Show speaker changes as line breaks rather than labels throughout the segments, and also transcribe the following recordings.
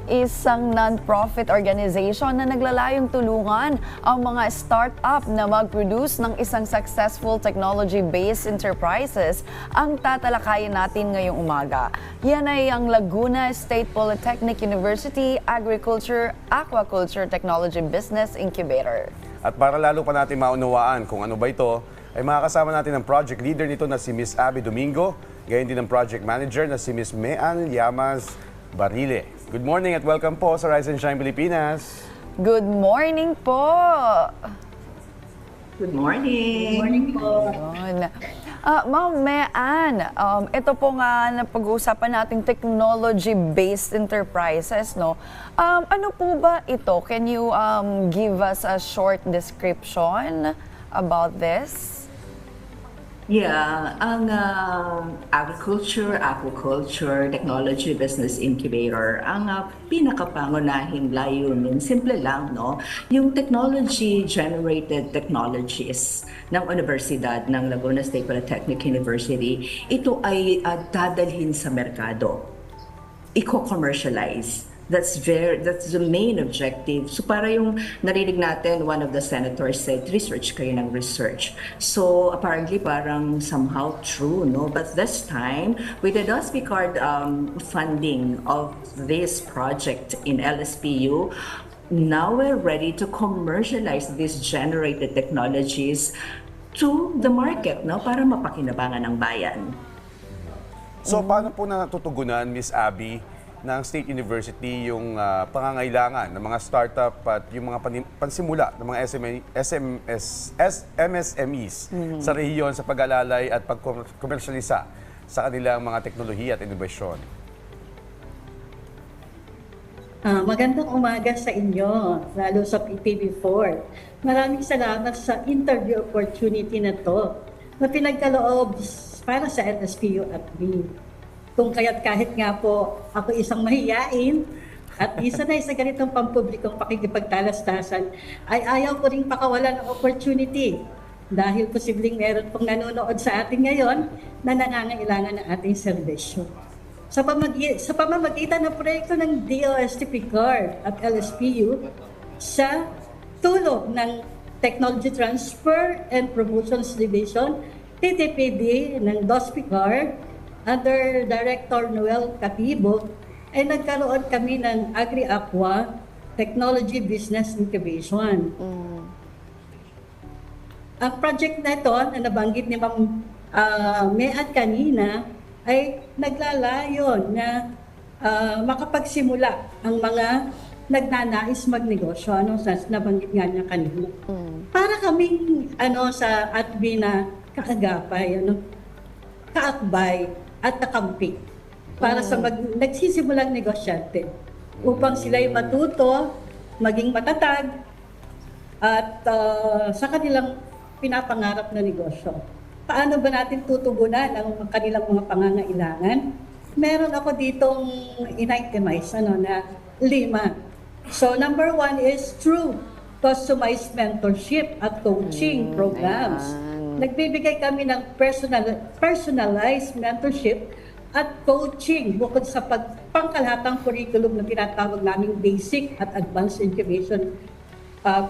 isang non-profit organization na naglalayong tulungan ang mga start-up na mag-produce ng isang successful technology-based enterprises ang tatalakayin natin ngayong umaga. Yan ay ang Laguna State Polytechnic University Agriculture Aquaculture Technology Business Incubator.
At para lalo pa natin maunawaan kung ano ba ito, ay makakasama natin ang project leader nito na si Miss Abby Domingo, gayon din ang project manager na si Miss Mean Llamas Barile. Good morning at welcome po sa Rise and Shine Pilipinas.
Good morning po!
Good morning.
Good morning po.
Yun. Ma'am Mean, ito po nga na pag-uusapan nating technology-based enterprises, no? Ano po ba ito? Can you give us a short description about this?
Yeah, ang Aquaculture Technology Business Incubator, ang pinakapangunahing layunin, simple lang, no? Yung technology-generated technologies ng Universidad ng Laguna State Polytechnic University, ito ay dadalhin sa merkado, i-commercialize. That's the main objective. So para yung narinig natin, one of the senators said, research kayo ng research. So apparently parang somehow true, no? But this time, with the DOSP card funding of this project in LSPU, now we're ready to commercialize these generated technologies to the market, no? Para mapakinabangan ng bayan.
So paano po natutugunan, Miss Abby, ng State University yung pangangailangan ng mga startup at yung mga pansimula ng mga MSMEs sa rehiyon sa pag-alalay at pag-komersyalisa sa kanilang mga teknolohiya at inobasyon?
Magandang umaga sa inyo, lalo sa PTV4. Maraming salamat sa interview opportunity na to na pinagkaloob para sa LSPU at me. Kung kaya't kahit nga po ako isang mahiyain at isa na sa ganitong pampublikong pakikipagtalastasan, ay ayaw ko ring pakawalan ng opportunity dahil posibleng meron pong nanonood sa atin ngayon na nangangailangan ng ating serbisyo. Sa pamamagitan ng proyekto ng DOST card at LSPU, sa tulong ng Technology Transfer and Promotions Division, TTPD ng DOST card, under Director Noel Catibo, ay nagkaroon kami ng Agri-Aqua Technology Business Incubation. Ang project na ito, na nabanggit ni Ma'am Mean kanina, ay naglalayon na makapagsimula ang mga nagnanais magnegosyo, nabanggit nga niya kanina. Para kaming sa ATB na kaagapay, kaakbay, at nakampi para sa nagsisimulang negosyante upang sila'y matuto, maging matatag at sa kanilang pinapangarap na negosyo. Paano ba natin tutugunan ang kanilang mga pangangailangan? Meron ako ditong in-itemize na 5. So number 1 is through customized mentorship at coaching programs. Nagbibigay kami ng personalized mentorship at coaching bukod sa pangkalahatang curriculum na tinatawag naming basic at advanced incubation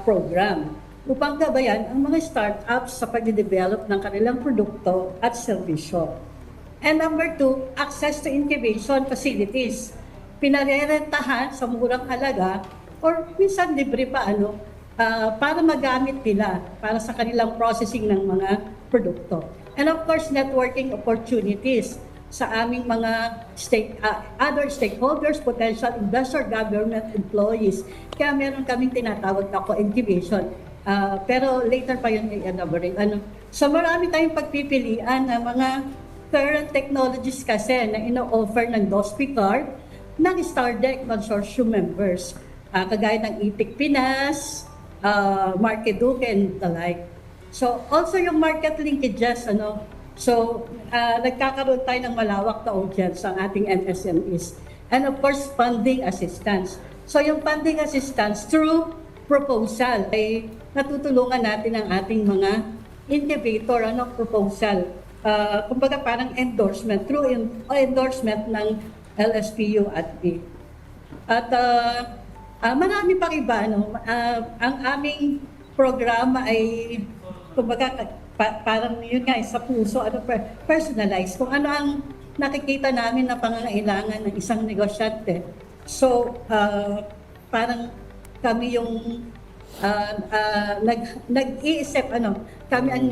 program upang gabayan ang mga startups sa pagde-develop ng kanilang produkto at serbisyo. And number 2, access to incubation facilities. Pinarerentahan sa murang halaga or minsan libre pa para magamit nila para sa kanilang processing ng mga produkto. And of course, networking opportunities sa aming mga other stakeholders, potential investor, government employees. Kaya meron kaming tinatawag na co-incubation. Pero later pa yun i-elaborate. So marami tayong pagpipilian ng mga current technologies kasi na ino-offer ng DOSP card ng StarDeck Consortium members. Kagaya ng IPIC Pinas, Markeduke and the like. So also yung market linkages, so nagkakaroon tayo ng malawak na audience ang ating MSMEs. And of course, funding assistance. So yung funding assistance through proposal ay natutulungan natin ang ating mga incubator, proposal. Kumbaga parang endorsement, through endorsement ng LSPU at B. At marami pang iba, no? Ang aming programa ay, kumbaga, parang yun nga, sa puso, personalized. Kung ano ang nakikita namin na pangangailangan ng isang negosyante. So, parang kami yung nag-iisip, kami ang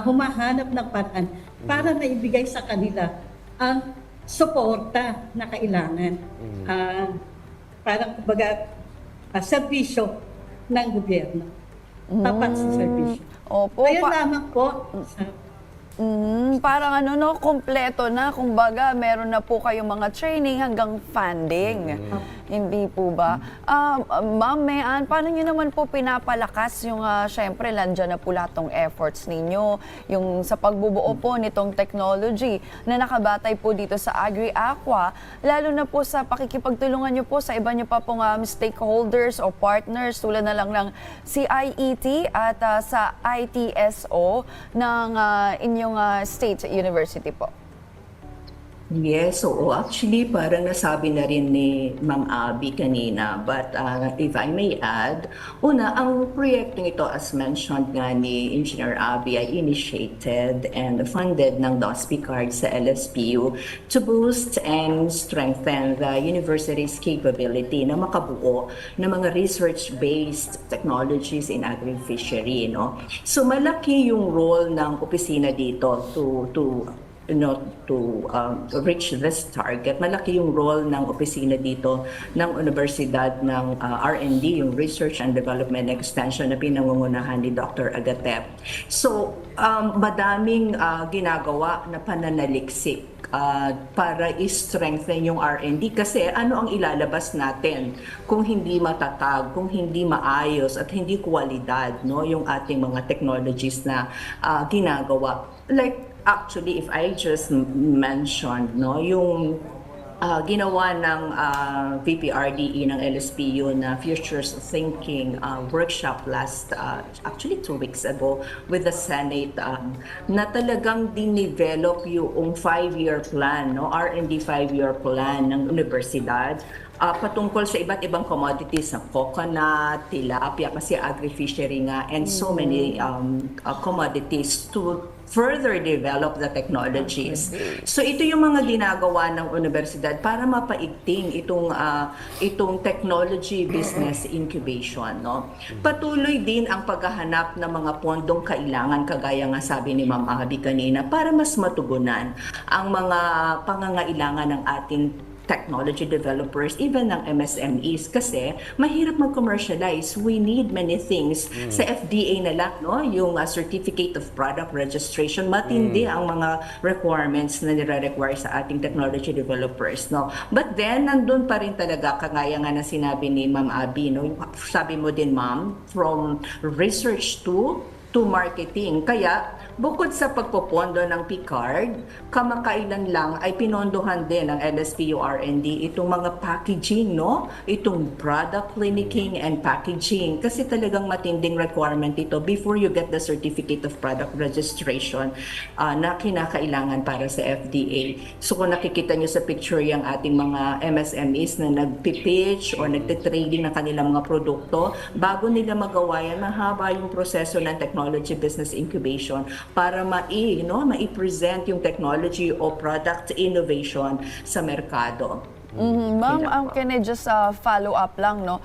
humahanap ng paraan para maibigay sa kanila ang suporta na kailangan. Parang kumbaga, serbisyo ng gobyerno. Tapat sa serbisyo.
Opo.
Ayun lamang po.
Parang kompleto na. Kumbaga, meron na po kayong mga training hanggang funding. Hindi po ba? Ma'am Mean, paano nyo naman po pinapalakas yung, syempre, landyan na po lahat ng efforts ninyo, yung sa pagbubuo po nitong technology na nakabatay po dito sa Agri-Aqua, lalo na po sa pakikipagtulungan nyo po sa iba nyo pa pong stakeholders o partners tulad na lang ng CIET at sa ITSO ng inyong state university po.
Yes, so actually parang nasabi na rin ni Ma'am Abby kanina, but if I may add, una, ang proyektong ito as mentioned nga ni Engineer Abby ay initiated and funded ng DOSPI-CARD sa LSPU to boost and strengthen the university's capability na makabuo ng mga research-based technologies in agri-fishery. No? So malaki yung role ng opisina dito to reach this target. Malaki yung role ng opisina dito ng Universidad ng R&D, yung Research and Development Extension na pinangungunahan ni Dr. Agatep. So, madaming ginagawa na pananaliksik para i-strengthen yung R&D kasi ano ang ilalabas natin kung hindi matatag, kung hindi maayos at hindi kwalidad, no, yung ating mga technologies na ginagawa. Like actually, if I just mentioned, no, yung ginawa ng VPRDE ng LSPU na Futures Thinking workshop last, actually 2 weeks ago with the Senate, na talagang dinevelop yung 5-year plan, no, R&D 5-year plan ng universidad. Patungkol sa iba't ibang commodities ng coconut, tilapia, kasi agri-fishery nga, and so many commodities to further develop the technologies. So ito yung mga ginagawa ng universidad para mapaigting itong technology business incubation. No? Patuloy din ang paghahanap ng mga pondong kailangan, kagaya nga sabi ni Ma'am Abby kanina, para mas matugunan ang mga pangangailangan ng ating technology developers, even ng MSMEs, kasi mahirap mag-commercialize. We need many things. Sa FDA na lang, no? Yung Certificate of Product Registration, matindi ang mga requirements na nire-require sa ating technology developers. No? But then, nandun pa rin talaga, kagaya nga na sinabi ni Ma'am Abby, no? Sabi mo din, Ma'am, from research to marketing. Kaya, bukod sa pagpopondo ng PCARD, kamakailan lang ay pinondohan din ng LSPU R&D itong mga packaging, no? Itong product clinicking and packaging. Kasi talagang matinding requirement ito before you get the Certificate of Product Registration na kinakailangan para sa FDA. So kung nakikita nyo sa picture yung ating mga MSMEs na nagpipitch o nagtitraining ng kanilang mga produkto, bago nila magawa yan, mahaba yung proseso ng technology business incubation para mai-present yung technology o product innovation sa merkado.
Ma'am, can I just follow up lang, no?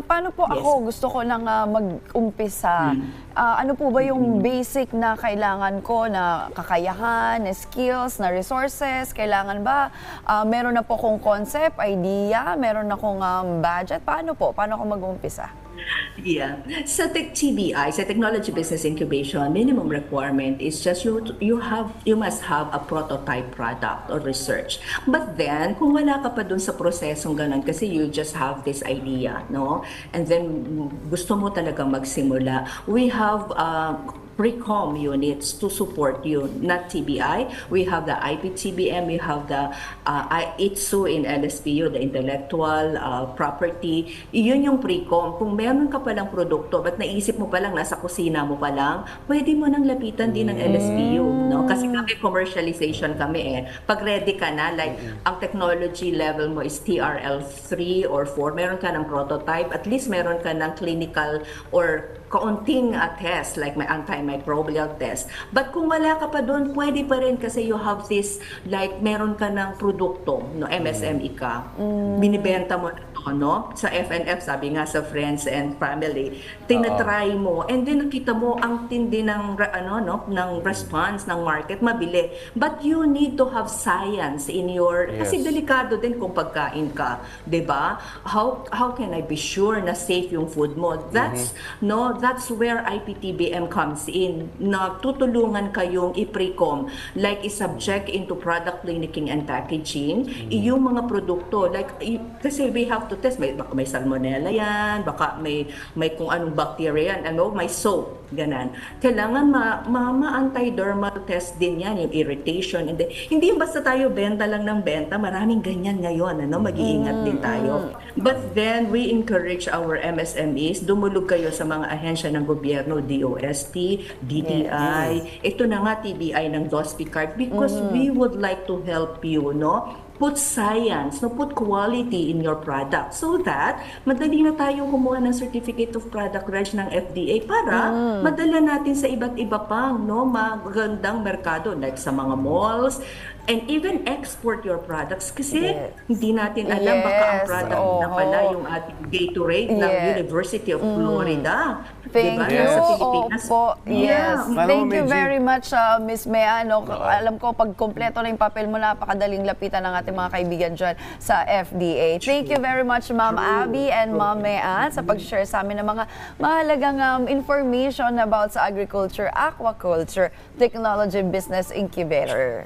Paano po ako gusto ko nang mag-umpisa? Ano po ba yung basic na kailangan ko na kakayahan, na skills, na resources? Kailangan ba meron na po kong concept, idea, meron na kong budget? Paano po? Paano ako mag-umpisa?
Yeah. Sa TBI, sa Technology Business Incubation, minimum requirement is just you must have a prototype product or research. But then, kung wala ka pa dun sa prosesong ganun, kasi you just have this idea, no? And then, gusto mo talaga magsimula, we have pre-com units to support you, not TBI. We have the IPTBM, we have the ITSU in LSPU, the intellectual property. Iyon yung pre-com. Kung meron ka palang produkto, ba't naisip mo palang, nasa kusina mo palang, pwede mo nang lapitan din ng LSPU. No? Kasi kami, commercialization kami eh. Pag ready ka na, like, ang technology level mo is TRL 3 or 4, meron ka ng prototype, at least meron ka ng clinical or kaunting test, like may antimicrobial test. But kung wala ka pa doon, pwede pa rin kasi you have this, like meron ka ng produkto, no, MSME ka, binibenta mo na to, no? Sa FNF, sabi nga sa friends and family, tinatry mo, and then nakita mo ang tindi ng, ng response ng market, mabili. But you need to have science in your, kasi delikado din kung pagkain ka, di ba? How can I be sure na safe yung food mo? That's where IPTBM comes in, na tutulungan kayong i-precom, like i-subject into product clinicking and packaging, yung mga produkto, like, kasi we have to test, baka may salmonella yan, baka may kung anong bacteria yan, may soap, ganan. Kailangan ma-antidermal test din yan, yung irritation, and hindi yung basta tayo benta lang ng benta, maraming ganyan ngayon, mag-iingat din tayo. But then, we encourage our MSMEs, dumulog kayo sa mga ahensya ng gobyerno, DOST, DTI, ito na nga TBI ng DOSPICART, because we would like to help you, no? Put science, no, put quality in your product so that madali na tayong kumuha ng Certificate of Product Reg ng FDA para madala natin sa iba't iba pang magandang merkado like sa mga malls, and even export your products kasi hindi natin alam baka ang product na pala yung ating Gatorade ng University of Florida.
Thank
diba?
you.
Sa Pilipinas.
Opo, yes.
Alam mo,
Thank you
Medji,
very much, Miss Mea. Alam ko, pag kompleto na yung papel mo, napakadaling lapitan ng ating mga kaibigan dyan sa FDA. Thank you very much, Ma'am Abby and Ma'am Mea, sa pag-share sa amin ng mga mahalagang information about sa agriculture, aquaculture, technology business incubator.